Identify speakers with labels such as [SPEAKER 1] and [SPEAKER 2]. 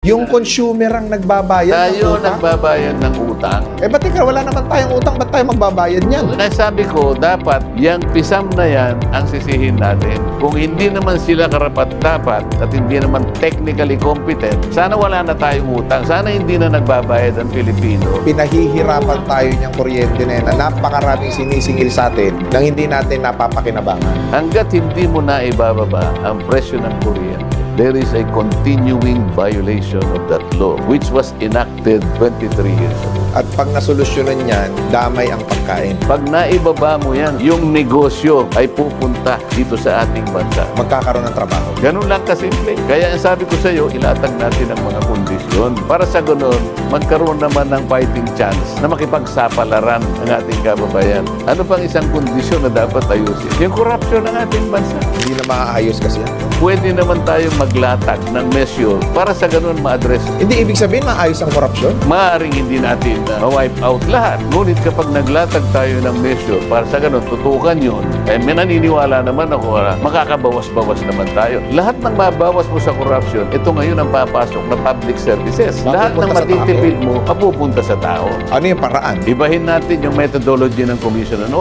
[SPEAKER 1] Yung consumer ang nagbabayad ng
[SPEAKER 2] Tayo
[SPEAKER 1] utang?
[SPEAKER 2] nagbabayad ng utang.
[SPEAKER 1] Ba't teka, wala naman tayong utang, ba't tayo magbabayad niyan?
[SPEAKER 2] Kaya sabi ko, dapat yung pisam na yan ang sisihin natin. Kung hindi naman sila karapat-dapat at hindi naman technically competent, sana wala na tayong utang. Sana hindi na nagbabayad ang Pilipino.
[SPEAKER 1] Pinahihirapan tayo niyang kuryente na yan na napakaraming sinisingil sa atin nang hindi natin napapakinabangan.
[SPEAKER 2] Hanggat hindi mo na ibababa ang presyo ng kuryente, there is a continuing violation of that law which was enacted 23 years ago.
[SPEAKER 1] At pag nasolusyonan yan, damay ang pagkain.
[SPEAKER 2] Pag naibaba mo yan, yung negosyo ay pupunta dito sa ating bansa.
[SPEAKER 1] Magkakaroon ng trabaho.
[SPEAKER 2] Ganun lang kasimple. Kaya ang sabi ko sa iyo, ilatag natin ang mga kondisyon. Para sa ganun, magkaroon naman ng fighting chance na makipagsapalaran ang ating kababayan. Ano pang isang kondisyon na dapat ayusin? Yung corruption ng ating bansa.
[SPEAKER 1] Hindi na maaayos kasi yan.
[SPEAKER 2] Pwede naman tayo maglatag ng measure para sa ganun ma-address.
[SPEAKER 1] Hindi ibig sabihin maayos ang korupsyon.
[SPEAKER 2] Maaaring hindi natin ma-wipe out lahat. Ngunit kapag naglatag tayo ng measure para sa ganun, tutukan yun, may naniniwala naman ako na makakabawas-bawas naman tayo. Lahat ng mabawas mo sa corruption, ito ngayon ang papasok na public services. Lahat ng
[SPEAKER 1] Mapupunta sa
[SPEAKER 2] matitipid mo, mapupunta sa tao.
[SPEAKER 1] Ano yung paraan?
[SPEAKER 2] Ibahin natin yung methodology ng Commission on Audit.